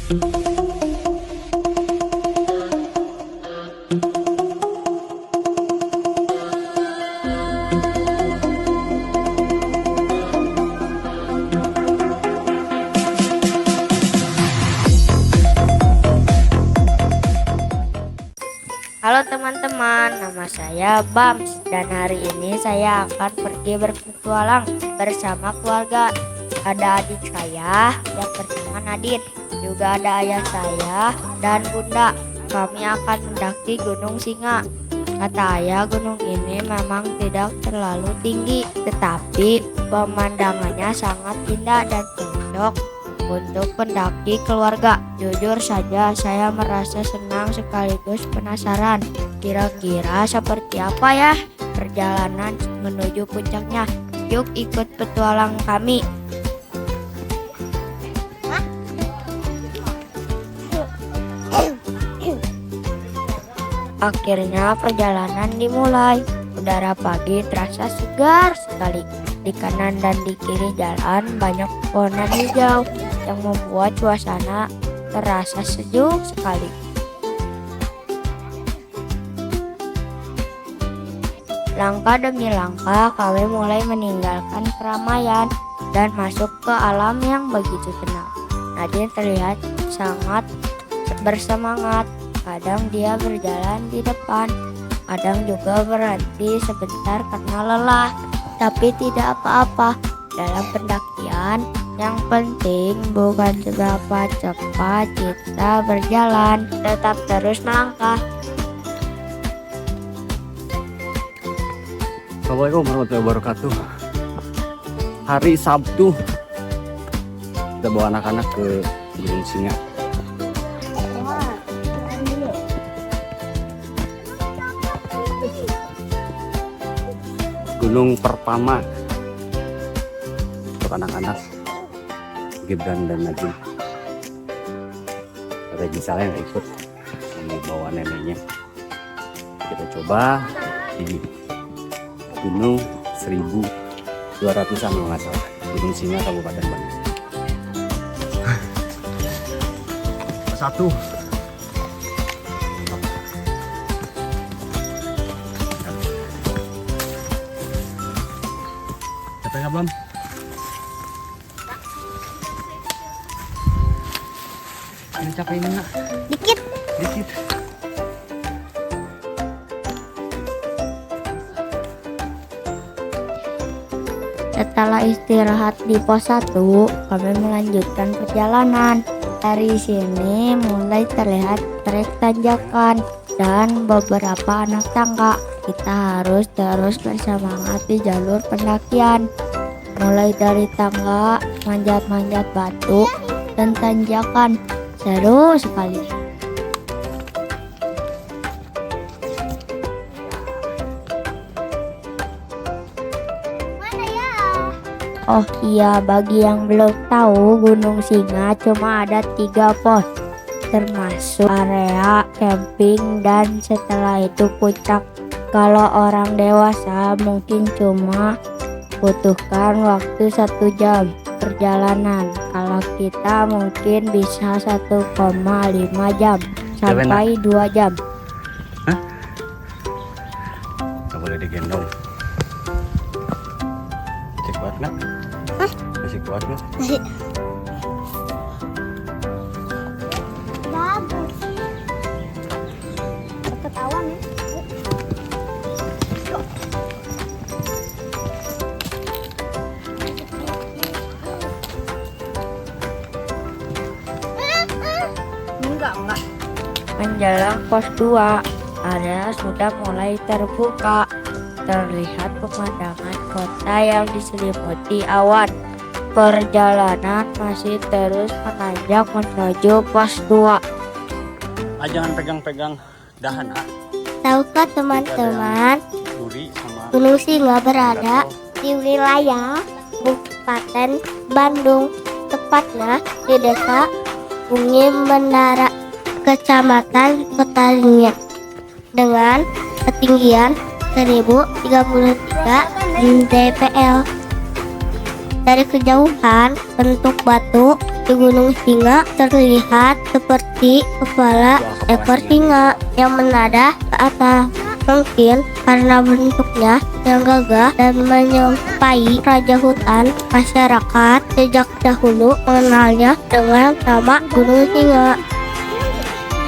Halo teman-teman, nama saya Bams dan hari ini saya akan pergi berpetualang bersama keluarga. Ada adik saya yang bernama Nadine, juga ada ayah saya dan bunda. Kami akan mendaki Gunung Singa. Kata ayah, gunung ini memang tidak terlalu tinggi, tetapi pemandangannya sangat indah dan cocok untuk pendaki keluarga. Jujur saja saya merasa senang sekaligus penasaran. Kira-kira seperti apa ya perjalanan menuju puncaknya? Yuk ikut petualang kami. Akhirnya perjalanan dimulai. Udara pagi terasa segar sekali. Di kanan dan di kiri jalan banyak pohonan hijau yang membuat suasana terasa sejuk sekali. Langkah demi langkah kami mulai meninggalkan keramaian dan masuk ke alam yang begitu tenang. Nadine terlihat sangat bersemangat. Kadang dia berjalan di depan, kadang juga berhenti sebentar karena lelah. Tapi tidak apa-apa. Dalam pendakian, yang penting bukan seberapa cepat kita berjalan, tetap terus melangkah. Assalamualaikum warahmatullahi wabarakatuh. Hari Sabtu kita bawa anak-anak ke Gunung Singa. Gunung pertama untuk anak-anak Gibran dan Najib. Ada misalnya yang ikut membawa neneknya. Kita coba di Gunung 1200-an kalau nggak salah, Gunung Singa, Kabupaten Bandung. Satu. Capek belum? Ini capek ini nggak? Dikit. Dikit. Setelah istirahat di pos 1, kami melanjutkan perjalanan. Dari sini mulai terlihat trek tanjakan dan beberapa anak tangga. Kita harus terus bersemangat di jalur pendakian. Mulai dari tangga, manjat-manjat batu, dan tanjakan. Seru sekali. Oh iya, bagi yang belum tahu, Gunung Singa cuma ada 3 pos, termasuk area camping dan setelah itu puncak. Kalau orang dewasa mungkin cuma butuhkan waktu 1 jam perjalanan. Kalau kita mungkin bisa 1,5 jam sampai 2 jam. Hah? Gak boleh digendong. Masih kuat nggak? Hah? Masih kuat nggak? Masih. Bagus. Ketahuan ya. Enggak. Menjelang pos 2, area sudah mulai terbuka. Terlihat pemandangan kota yang diselimuti awan. Perjalanan masih terus menanjak menuju pos 2. Jangan pegang-pegang dahan, Tahukah teman-teman, duri sama Gunung Singa berada di wilayah Kabupaten Bandung, tepatnya di desa Bumi Menara, Kecamatan Kotanya, dengan ketinggian 1033 mdpl. Dari kejauhan, bentuk batu Di Gunung Singa terlihat seperti kepala ekor singa yang menadah ke atas. Mungkin karena bentuknya yang gagah dan menyerupai raja hutan, masyarakat sejak dahulu mengenalnya dengan nama Gunung Singa.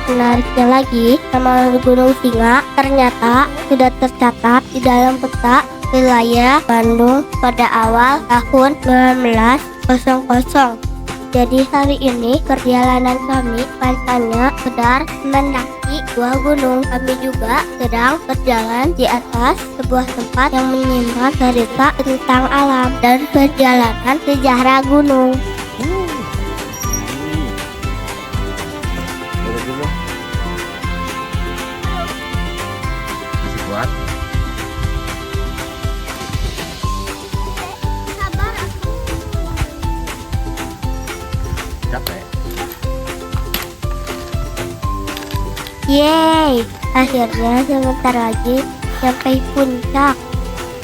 Menariknya lagi, nama Gunung Singa ternyata sudah tercatat di dalam peta wilayah Bandung pada awal tahun 1900. Jadi hari ini perjalanan kami hanya sekedar mendaki dua gunung. Kami juga sedang berjalan di atas sebuah tempat yang menyimpan cerita tentang alam dan perjalanan sejarah gunung. Dulu. Masih kuat. Capek. Yeay, akhirnya sebentar lagi sampai puncak.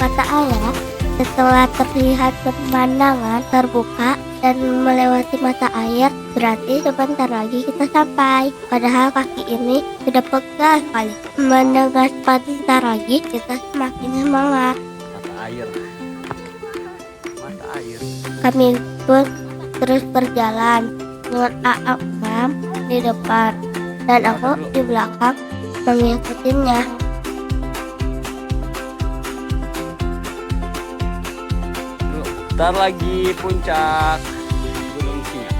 Kata ayah, setelah terlihat pemandangan terbuka dan melewati mata air, berarti sebentar lagi kita sampai. Padahal kaki ini sudah pegal sekali. Mendengar sebentar lagi, kita semakin semangat. Mata air. Mata air. Kami pun terus berjalan dengan Aam di depan dan aku di belakang mengikutinya. Bentar lagi puncak Gunung Singa.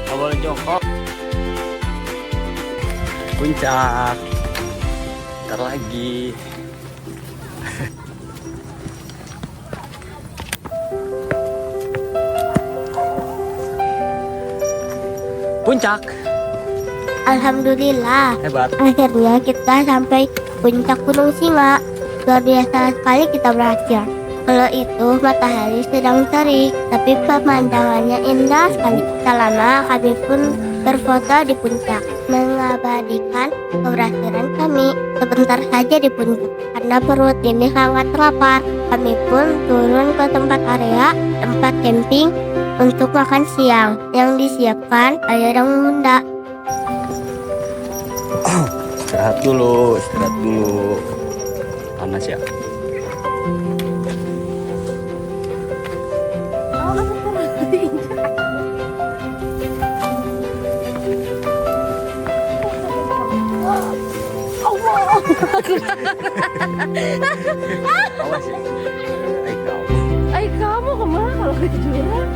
Nggak boleh jongkok. Puncak. Bentar lagi. Puncak. Alhamdulillah, Hebat. akhirnya kita sampai puncak Gunung Singa. Luar biasa sekali kita berhasil. Kalau itu matahari sedang terik, tapi pemandangannya indah sekali. Tak lama kami pun berfoto di puncak, mengabadikan keberhasilan kami. Sebentar saja di puncak, karena perut ini sangat lapar. Kami pun turun ke tempat camping untuk makan siang yang disiapkan ayah dan bunda. Istirahat dulu. Panas ya. Awas ya. Ay, kamu kemana kalau ke jurang?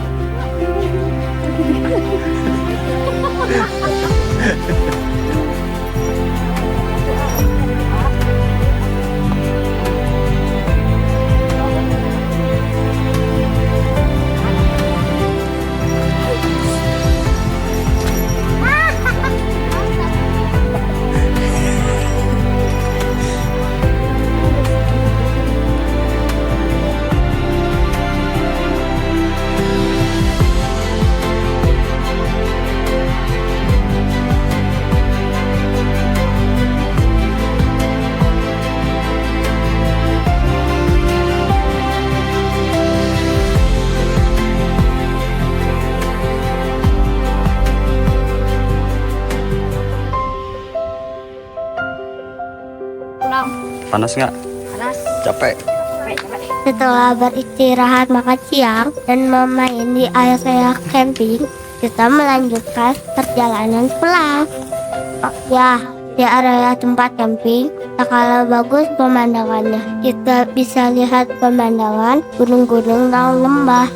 Panas nggak? Panas. Capek. Setelah beristirahat makan siang dan bermain di area camping, kita melanjutkan perjalanan pulang. Ya, di area tempat camping, tak kalah bagus pemandangannya. Kita bisa lihat pemandangan gunung-gunung dan lembah.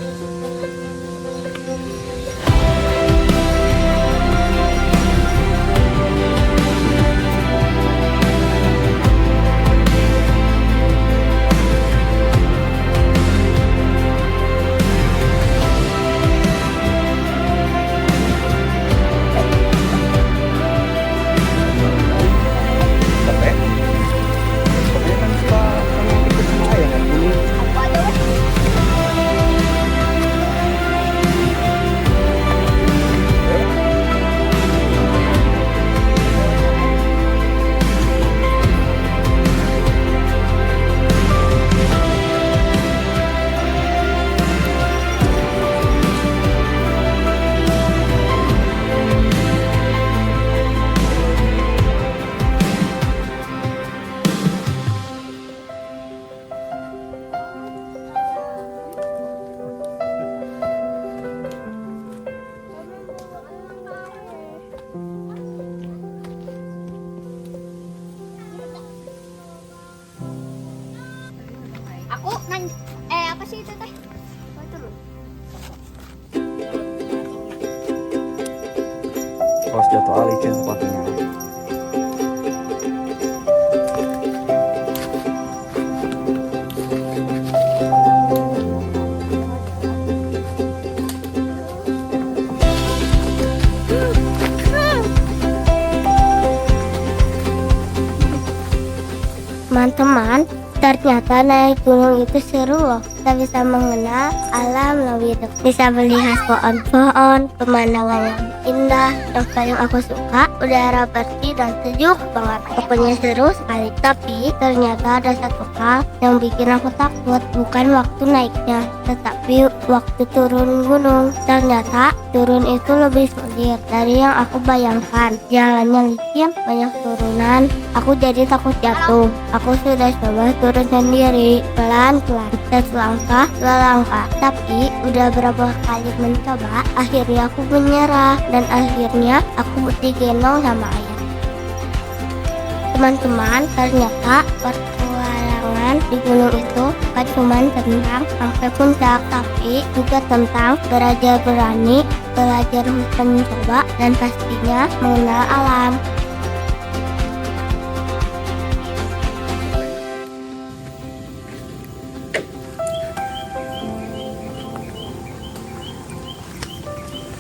Capek. Pokoknya kan suka ikut sama ayah kan. sih itu teh? Mau turun? Awas jatuh alih kan sepatunya. Teman-teman, ternyata naik gunung itu seru loh. Kita bisa mengenal alam lebih dekat, bisa melihat pohon-pohon, pemandangan yang indah. Yang paling aku suka, udara bersih dan sejuk banget. Pokoknya seru sekali. Tapi ternyata ada satu hal yang bikin aku takut. Bukan waktu naiknya, tetapi waktu turun gunung. Ternyata turun itu lebih sulit dari yang aku bayangkan. Jalannya licin, banyak turunan. Aku jadi takut jatuh. Aku sudah coba turun sendiri, pelan-pelan, selangkah, dua langkah. Tapi udah berapa kali mencoba, akhirnya aku menyerah dan akhirnya aku digendong sama ayah. Teman-teman, ternyata petualangan di gunung itu bukan cuma tentang sampai puncak, tapi juga tentang belajar berani, belajar mencoba, dan pastinya mengenal alam.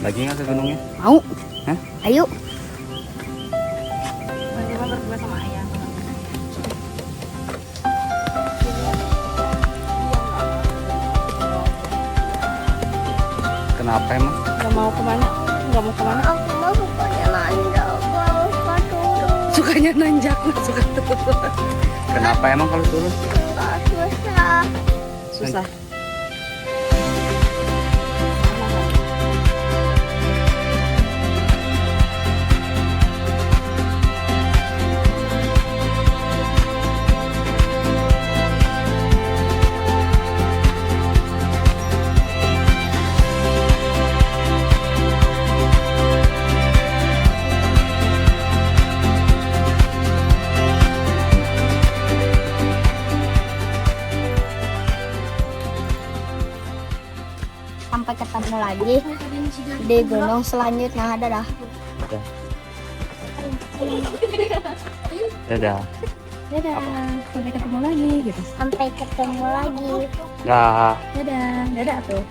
Lagi nggak ke gunungnya? Mau? Hah? Ayo. Bagaimana berdua sama ayah? Kenapa emang? Gak mau kemana? Gak mau kemana? Aku mau sukanya nanjak, mau suka turun. Sukanya nanjak, nggak suka turun. Kenapa emang kalau turun? Susah. Susah. Sampai ketemu lagi di gunung selanjutnya. Dadah. Dadah. Dadah. Sampai ketemu lagi gitu. Sampai ketemu lagi. Dah. Dadah. Dadah tuh.